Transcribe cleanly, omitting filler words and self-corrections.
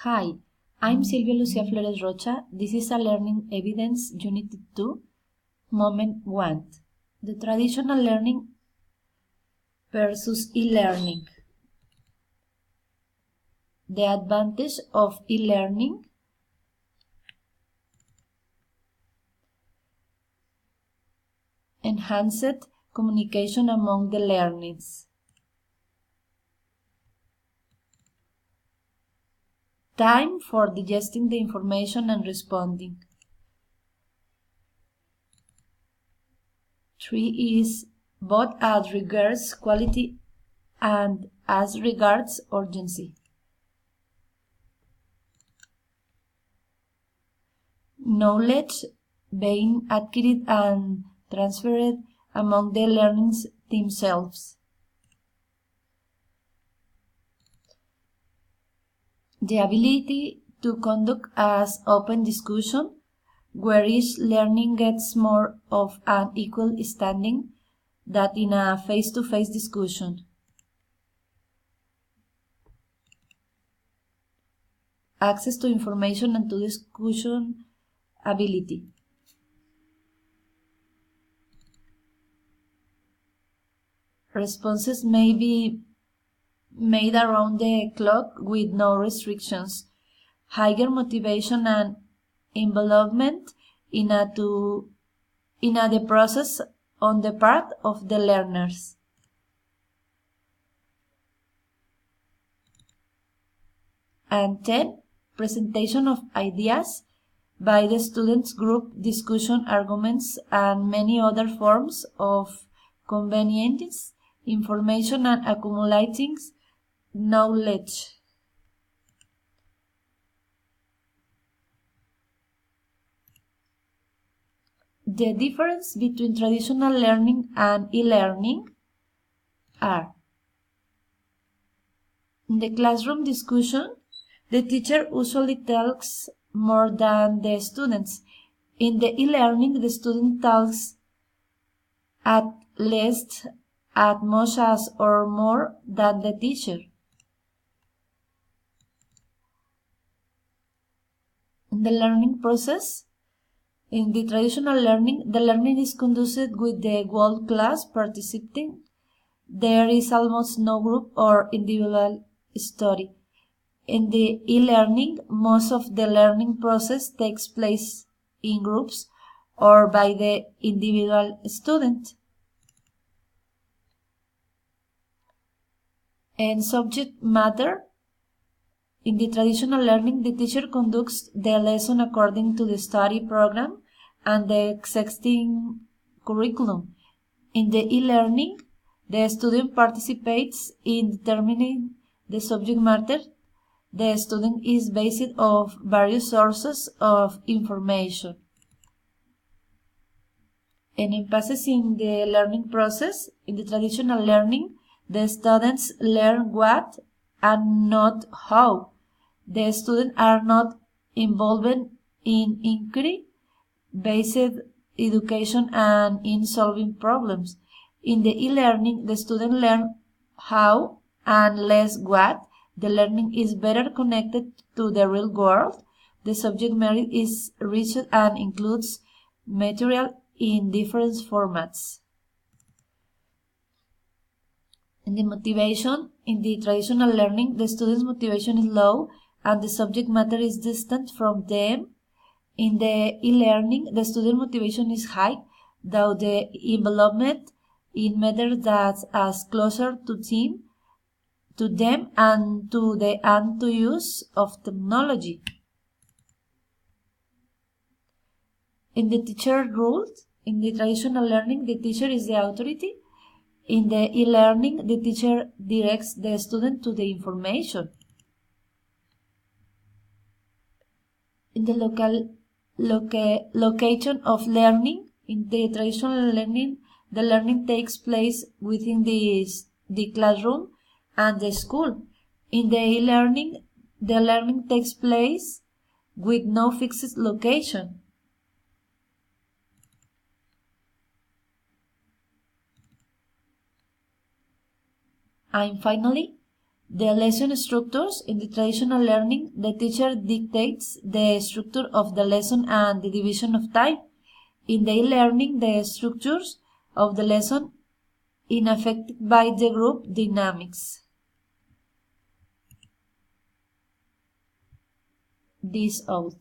Hi, I'm Silvia Lucia Flores Rocha. This is a Learning Evidence Unit 2, Moment 1. The traditional learning versus e-learning. The advantage of e-learning. Enhanced communication among the learners. Time for digesting the information and responding. 3 is both as regards quality and as regards urgency. Knowledge being acquired and transferred among the learners themselves. The ability to conduct as open discussion, where each learning gets more of an equal standing than in a face-to-face discussion. Access to information and to discussion ability. Responses may be made around the clock with no restrictions. Higher motivation and involvement in the process on the part of the learners. And 10. Presentation of ideas by the students, group discussion, arguments, and many other forms of convenience, information, and accumulating knowledge. The difference between traditional learning and e-learning are: in the classroom discussion, the teacher usually talks more than the students. In the e-learning, the student talks at least as much as or more than the teacher. In the learning process, in the traditional learning, the learning is conducted with the whole class participating. There is almost no group or individual study. In the e-learning, most of the learning process takes place in groups or by the individual student. And subject matter, in the traditional learning, the teacher conducts the lesson according to the study program and the existing curriculum. In the e-learning, the student participates in determining the subject matter. The student is based on various sources of information. And emphasis in the learning process. In the traditional learning, the students learn what and not how. The students are not involved in inquiry-based education and in solving problems. In the e-learning, the student learn how and less what. The learning is better connected to the real world. The subject matter is rich and includes material in different formats. In the motivation, in the traditional learning, the student's motivation is low and the subject matter is distant from them. In the e-learning, the student motivation is high, though the involvement in matters that as closer to them and to the use of technology. In the teacher rules, in the traditional learning, the teacher is the authority. In the e-learning, the teacher directs the student to the information. In the location of learning, in the traditional learning, the learning takes place within the classroom and the school. In the e-learning, the learning takes place with no fixed location. And finally, The lesson structures. In the traditional learning, the teacher dictates the structure of the lesson and the division of time. In the e-learning, the structures of the lesson is affected by the group dynamics. This out.